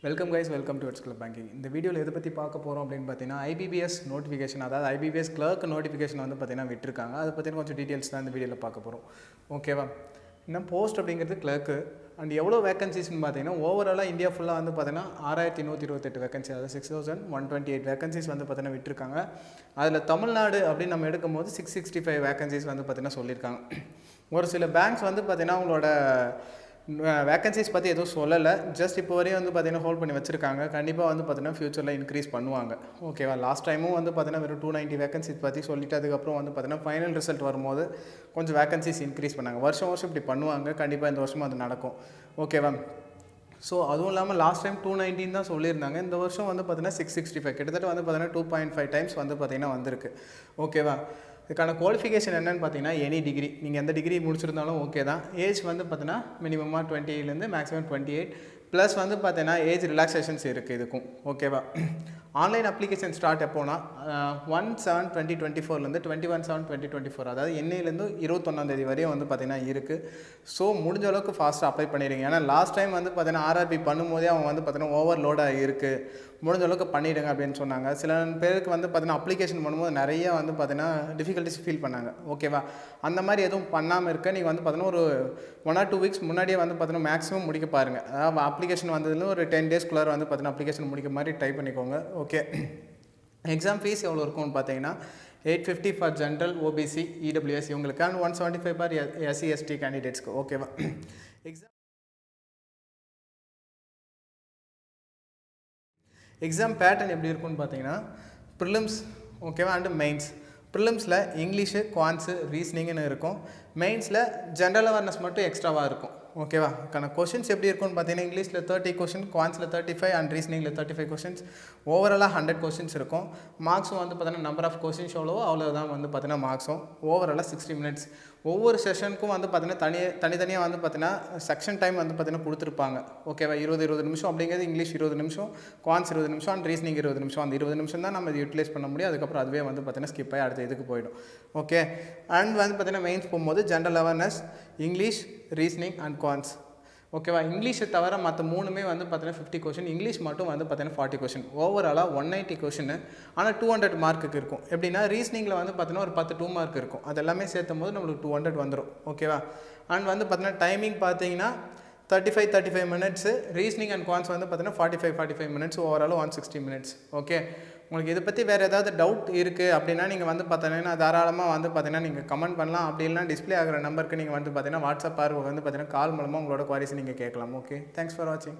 Welcome guys, welcome to எட்ஸ் club banking. இந்த வீடியோவில் எதை பற்றி பார்க்க போகிறோம் அப்படின்னு பார்த்தீங்கன்னா, ஐபிபிஎஸ் நோட்டிஃபிகேஷன், அதாவது ஐபிபிஎஸ் கிளர்க் நோட்டிஃபிகேஷன் வந்து பார்த்தீங்கன்னா விட்டுருக்காங்க. அதை பற்றின கொஞ்சம் டீட்டெயில்ஸ் தான் இந்த வீடியோவில் பார்க்க போகிறோம். ஓகேவா? இன்னும் போஸ்ட் அப்படிங்கிறது கிளர்க்கு அண்ட் எவ்வளோ வேகன்சிஸ்ன்னு பார்த்தீங்கன்னா, ஓவராலாக இந்தியா ஃபுல்லாக வந்து பார்த்தீங்கன்னா 6128 வேகன்சி, அதாவது 6128 வேகன்சிஸ் வந்து பார்த்தீங்கன்னா விட்டுருக்காங்க. அதில் தமிழ்நாடு அப்படின்னு நம்ம எடுக்கும்போது 665 வேகன்சிஸ் வந்து பார்த்தீங்கன்னா சொல்லியிருக்காங்க. ஒரு சில பேங்க்ஸ் வந்து பார்த்தீங்கன்னா அவங்களோட வேகன்சிஸ் பற்றி எதுவும் சொல்லலை, ஜஸ்ட் இப்போ வரையும் வந்து பார்த்தீங்கன்னா ஹோல்ட் பண்ணி வச்சுருக்காங்க. கண்டிப்பாக வந்து பார்த்தீங்கன்னா ஃபியூச்சரில் இன்க்ரீஸ் பண்ணுவாங்க. ஓகேவா? லாஸ்ட் டைமும் வந்து பார்த்தீங்கன்னா வெறும் 290 வேகன்சிஸ் பற்றி சொல்லிட்டு அதுக்கப்புறம் வந்து பார்த்தீங்கன்னா ஃபைனல் ரிசல்ட் வரும்போது கொஞ்சம் வேகன்சிஸ் இன்க்ரீஸ் பண்ணாங்க. வருஷம் இப்படி பண்ணுவாங்க. கண்டிப்பாக இந்த வருஷமும் அது நடக்கும். ஓகேவா? ஸோ அதுவும் இல்லாமல் லாஸ்ட் டைம் 219 தான் சொல்லியிருந்தாங்க. இந்த வருஷம் வந்து பார்த்தீங்கன்னா 665, கிட்டத்தட்ட வந்து பார்த்தீங்கன்னா 2.5 டைம்ஸ் வந்து பார்த்தீங்கன்னா வந்திருக்கு. ஓகேவா? இதுக்கான குவாலிஃபிகேஷன் என்னென்னு பார்த்தீங்கன்னா, எனி டிகிரி, நீங்கள் எந்த டிகிரி முடிச்சிருந்தாலும் ஓகே தான். ஏஜ் வந்து பார்த்தீங்கன்னா மினிமமாக 20லேருந்து மேக்ஸிமம் 28, ப்ளஸ் வந்து பார்த்தீங்கன்னா ஏஜ் ரிலாக்ஸேஷன்ஸ் இருக்குது இதுக்கும். ஓகேவா? ஆன்லைன் அப்ளிகேஷன் ஸ்டார்ட் எப்போனா 1/7/2024 21/7/2024, அதாவது என்னையிலேருந்து 21ஆம் வரையும் வந்து பார்த்தீங்கன்னா இருக்குது. ஸோ முடிஞ்ச அளவுக்கு ஃபாஸ்ட்டாக அப்ளை பண்ணிடுங்க. ஏன்னா லாஸ்ட் டைம் வந்து பார்த்தீங்கன்னா ஆர்ஆர்பி பண்ணும்போதே அவங்க வந்து பார்த்தீங்கன்னா ஓவர்லோடாக இருக்குது, முடிஞ்ச அளவுக்கு பண்ணிவிடுங்க அப்படின்னு சொன்னாங்க. சில பேருக்கு வந்து பார்த்தீங்கன்னா அப்ளிகேஷன் பண்ணும்போது நிறைய வந்து பார்த்தீங்கன்னா டிஃபிகல்ட்டிஸ் ஃபீல் பண்ணாங்க. ஓகேவா? அந்த மாதிரி எதுவும் பண்ணாமல் இருக்க நீங்கள் வந்து பார்த்தீங்கன்னா ஒரு 1 or 2 வீக்ஸ் முன்னாடியே வந்து பார்த்தீங்கன்னா மேக்ஸிமம் முடிக்க பாருங்கள். அதாவது அப்ளிகேஷன் வந்ததுல ஒரு 10 டேஸ்க்குள்ளே வந்து பார்த்தீங்கன்னா அப்ளிகேஷன் முடிக்க மாதிரி ட்ரை பண்ணிக்கோங்க. ஓகே, எக்ஸாம் ஃபீஸ் எவ்வளோ இருக்கும்னு பார்த்தீங்கன்னா 850 ஃபார் ஜென்ரல், ஓபிசி, இடபிள்யூஎஸ் இவங்களுக்கு, அண்ட் 175 ஃபார் எஸ்சி எஸ்டி கேண்டிடேட்ஸ்க்கு. ஓகேவா? எக்ஸாம் பேட்டர்ன் எப்படி இருக்குன்னு பார்த்தீங்கன்னா, ப்ரிலிம்ஸ், ஓகேவா, அண்டு மெயின்ஸ். ப்ரிலிம்ஸில் இங்கிலீஷு, குவான்ஸு, ரீசனிங்னு இருக்கும். மெயின்ஸில் ஜென்ரல் அவேர்னஸ் மட்டும் எக்ஸ்ட்ராவாக இருக்கும். ஓகேவா? கொஷின்ஸ் எப்படி இருக்கும்னு பார்த்தீங்கன்னா, இங்கிலீஷில் 30 கொஷின், குவான்ஸில் 35 அண்ட் ரீசனிங்கில் 35 கொஷின்ஸ். ஓவராலாக 100 கொஷின்ஸ் இருக்கும். மார்க்ஸும் வந்து பார்த்தீங்கன்னா நம்பர் ஆஃப் கொஷின்ஸ் எவ்வளவோ அவ்வளோதான் வந்து பார்த்தீங்கன்னா மார்க்ஸும். ஓவராலாக 60 மினிட்ஸ். ஒவ்வொரு செஷனுக்கும் வந்து பார்த்தீங்கன்னா தனித்தனியாக வந்து பார்த்தீங்கன்னா செக்ஷன் டைம் வந்து பார்த்தீங்கன்னா கொடுத்துருப்பாங்க. ஓகேவா? 20 நிமிஷம் அப்படிங்கிறது இங்கிலீஷ் 20 நிமிஷம், குவான்ஸ் 20 நிமிஷம் அண்ட் ரீசனிங் 20 நிமிஷம். அந்த 20 நிமிஷம் தான் நம்ம யூட்டிலைஸ் பண்ண முடியும். அதுக்கப்புறம் அதுவே வந்து பார்த்தீங்கன்னா ஸ்கிப் ஆகி அடுத்த இதுக்கு போயிடும். ஓகே, அண்ட் வந்து பார்த்தீங்கன்னா மெயின்ஸ் போகும்போது general awareness, English, reasoning and quants. ஓகேவா? இங்கிலீஷை தவிர மற்ற மூணுமே வந்து பார்த்தீங்கன்னா 50 கொஷின், இங்கிலீஷ் மட்டும் வந்து பார்த்தீங்கன்னா 40 கொஷின். ஓவராலாக 190 கொஷின், ஆனால் 200 மார்க்குக்கு இருக்கும். எப்படின்னா ரீசனிங்கில் வந்து பார்த்தீங்கன்னா ஒரு 10 2 மார்க் இருக்கும். அது எல்லாமே சேர்த்தும் போது நம்மளுக்கு 200 வந்துடும். ஓகேவா? அண்ட் வந்து பார்த்தீங்கன்னா டைமிங் பார்த்தீங்கன்னா 35 மினிட்ஸு. ரீசனிங் அண்ட் குவான்ஸ் வந்து பார்த்தீங்கன்னா 45 மினிட்ஸ். ஓவராலும் 160 மினிட்ஸ். ஓகே, உங்களுக்கு இதை பற்றி வேறு ஏதாவது டவுட் இருக்குது அப்படின்னா நீங்கள் வந்து பார்த்தீங்கன்னா தாராளமாக வந்து பார்த்தீங்கன்னா நீங்கள் கமெண்ட் பண்ணலாம். அப்படி இல்லைனா டிஸ்பிளே ஆகிற நம்பருக்கு நீங்கள் வந்து பார்த்தீங்கன்னா வாட்ஸ்அப் வந்து பார்த்தீங்கன்னா கால் மூலமாக உங்களோட குவாரிஸ் நீங்கள் கேட்கலாம். ஓகே, தேங்க்ஸ் ஃபார் வாட்சிங்.